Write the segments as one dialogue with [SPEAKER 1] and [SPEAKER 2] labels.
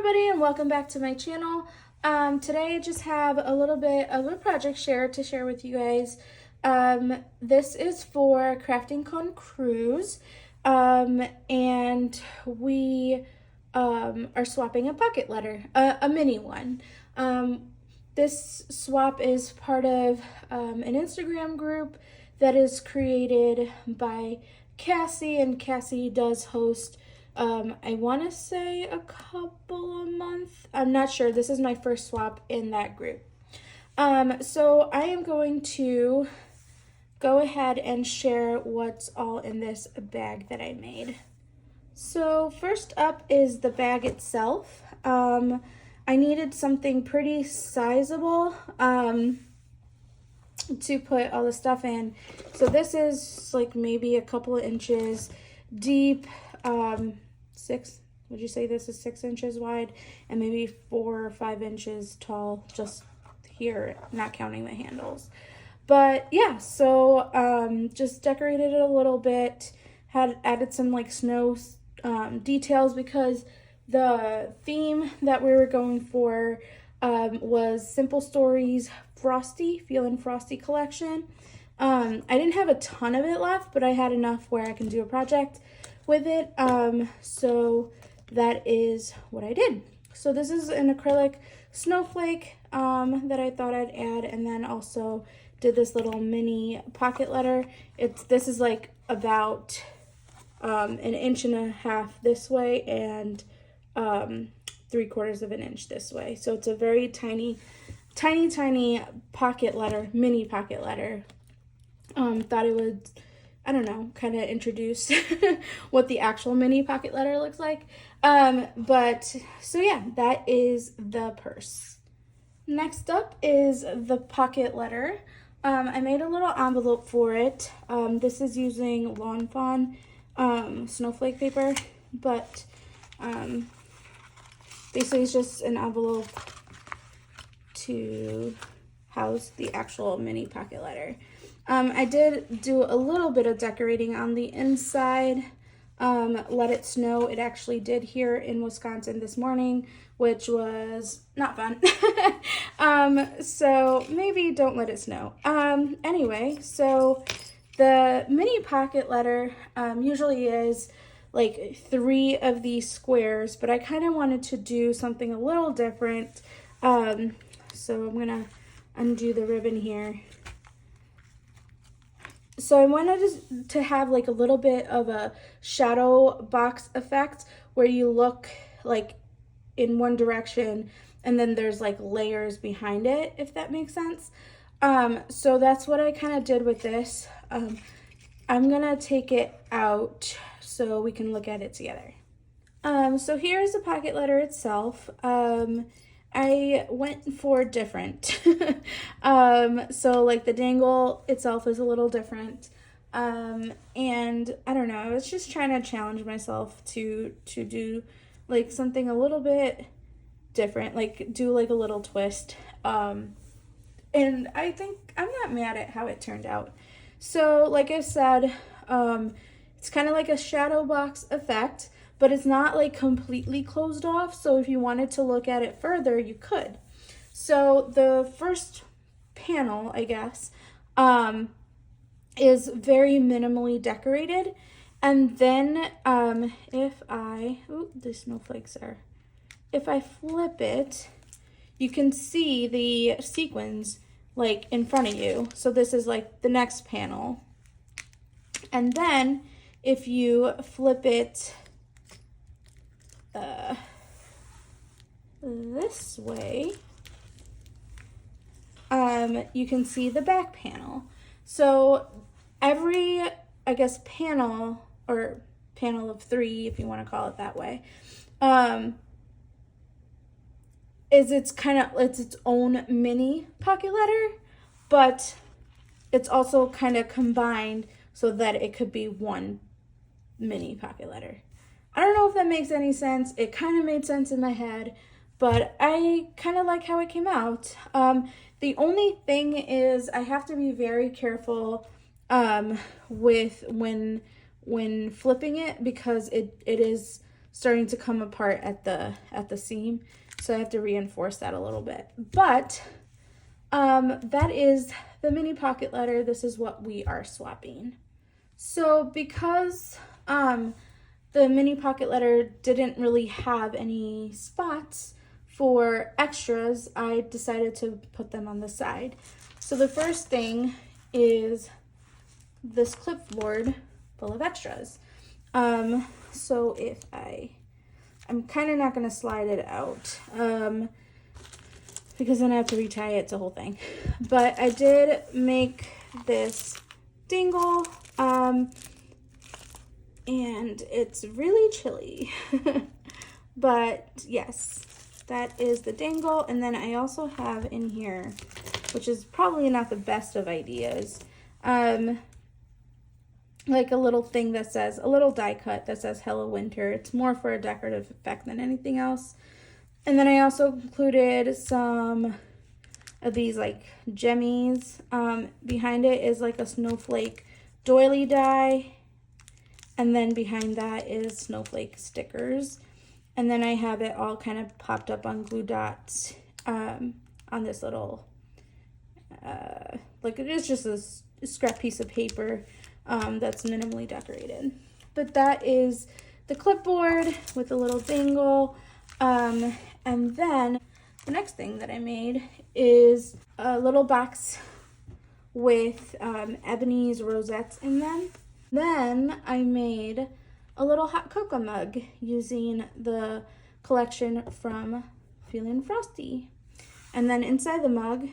[SPEAKER 1] everybody, and welcome back to my channel. Today I just have a little bit of a project to share with you guys. This is for Craftingconcruz, and we are swapping a pocket letter, a mini one. This swap is part of an Instagram group that is created by Cassie, and Cassie does host I want to say a couple a month. I'm not sure. This is my first swap in that group. So I am going to go ahead and share what's all in this bag that I made. So first up is the bag itself. I needed something pretty sizable to put all the stuff in. So this is like maybe a couple of inches deep. Would you say this is 6 inches wide and maybe 4 or 5 inches tall, just here, not counting the handles. But yeah, so just decorated it a little bit, had added some like snow details because the theme that we were going for was Simple Stories Frosty, Feelin' Frosty collection. I didn't have a ton of it left, but I had enough where I can do a project with it, so that is what I did. So this is an acrylic snowflake that I thought I'd add, and then also did this little mini pocket letter. This is like about an inch and a half this way and 3/4 of an inch this way. So it's a very tiny pocket letter, mini pocket letter. Thought it would, I don't know, kind of introduce what the actual mini pocket letter looks like. But so yeah, that is the purse. Next up is the pocket letter. I made a little envelope for it. This is using Lawn Fawn snowflake paper, but basically it's just an envelope to house the actual mini pocket letter. I did do a little bit of decorating on the inside. Let it snow. It actually did here in Wisconsin this morning, which was not fun. So maybe don't let it snow. Anyway, so the mini pocket letter usually is like 3 of these squares, but I kind of wanted to do something a little different. So I'm gonna undo the ribbon here. So I wanted to have like a little bit of a shadow box effect where you look like in one direction and then there's like layers behind it, if that makes sense. So that's what I kind of did with this. I'm gonna take it out so we can look at it together. So here's the pocket letter itself. I went for different. So like the dangle itself is a little different. And I don't know, I was just trying to challenge myself to do like something a little bit different, like do like a little twist. And I think I'm not mad at how it turned out. So like I said, it's kind of like a shadow box effect, but it's not like completely closed off. So if you wanted to look at it further, you could. So the first panel, I guess, is very minimally decorated. And then if I flip it, you can see the sequins like in front of you. So this is like the next panel. And then if you flip it this way, you can see the back panel. So every, I guess, panel, or panel of 3, if you want to call it that way, it's its own mini pocket letter, but it's also kind of combined so that it could be one mini pocket letter. I don't know if that makes any sense. It kind of made sense in my head, but I kind of like how it came out. The only thing is I have to be very careful with when flipping it, because it is starting to come apart at the seam. So I have to reinforce that a little bit. But that is the mini pocket letter. This is what we are swapping. So because the mini pocket letter didn't really have any spots for extras, I decided to put them on the side. So the first thing is this clipboard full of extras. So if I'm kind of not going to slide it out because then I have to retie it. It's a whole thing. But I did make this dingle, and it's really chilly. But yes, that is the dangle. And then I also have in here, which is probably not the best of ideas, like a little thing that says, a little die cut that says Hello Winter. It's more for a decorative effect than anything else. And then I also included some of these like jemmies. Behind it is like a snowflake doily die. And then behind that is snowflake stickers. And then I have it all kind of popped up on glue dots on this little, like it's just a scrap piece of paper that's minimally decorated. But that is the clipboard with a little dangle. And then the next thing that I made is a little box with ebony's rosettes in them. Then I made a little hot cocoa mug using the collection from Feeling Frosty. And then inside the mug,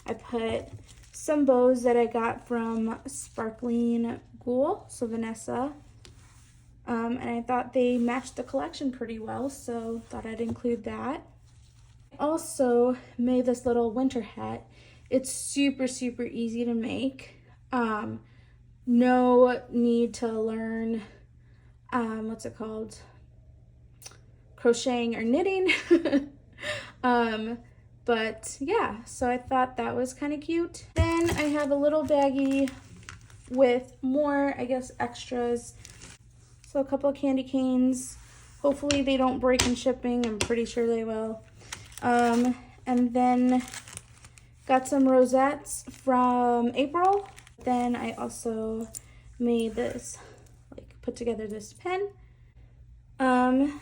[SPEAKER 1] I put some bows that I got from Sparkling Ghoul, so Vanessa. And I thought they matched the collection pretty well, so thought I'd include that. I also made this little winter hat. It's super, super easy to make. No need to learn, what's it called? Crocheting or knitting. But yeah, so I thought that was kind of cute. Then I have a little baggie with more, I guess, extras. So a couple of candy canes. Hopefully they don't break in shipping. I'm pretty sure they will. And then got some rosettes from April. Then I also made this, like put together this pen. And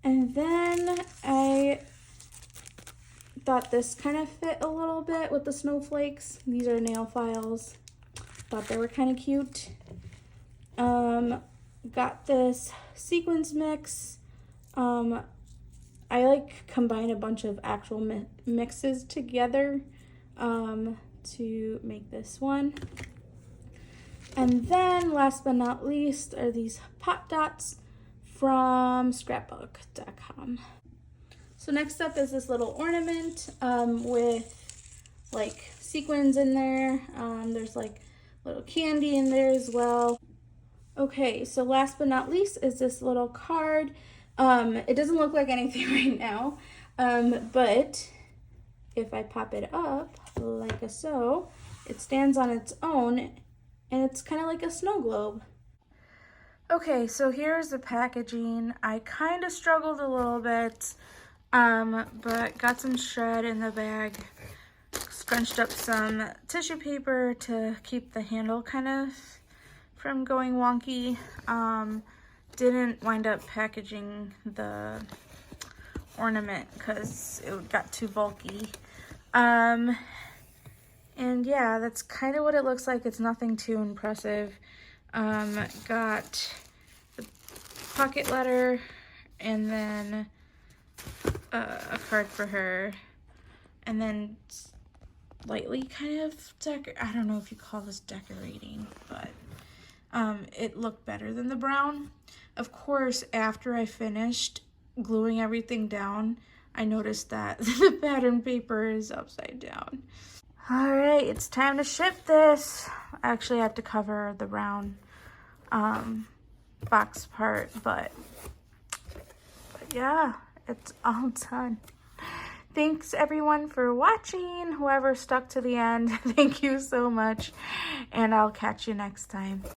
[SPEAKER 1] then I thought this kind of fit a little bit with the snowflakes. These are nail files. Thought they were kind of cute. Got this sequins mix. I like combine a bunch of actual mixes together to make this one. And then last but not least are these pot dots from scrapbook.com. So next up is this little ornament with like sequins in there. There's like little candy in there as well. Okay, so last but not least is this little card. It doesn't look like anything right now, but if I pop it up like so, it stands on its own and it's kind of like a snow globe. Okay, so here's the packaging. I kind of struggled a little bit, but got some shred in the bag, scrunched up some tissue paper to keep the handle kind of from going wonky. Didn't wind up packaging the ornament because it got too bulky. And yeah, that's kind of what it looks like. It's nothing too impressive. Got the pocket letter and then a card for her, and then lightly kind of I don't know if you call this decorating, but it looked better than the brown. Of course, after I finished gluing everything down, I noticed that the pattern paper is upside down. All right, it's time to ship this. I actually have to cover the round box part, but yeah, it's all done. Thanks everyone for watching. Whoever stuck to the end, thank you so much, and I'll catch you next time.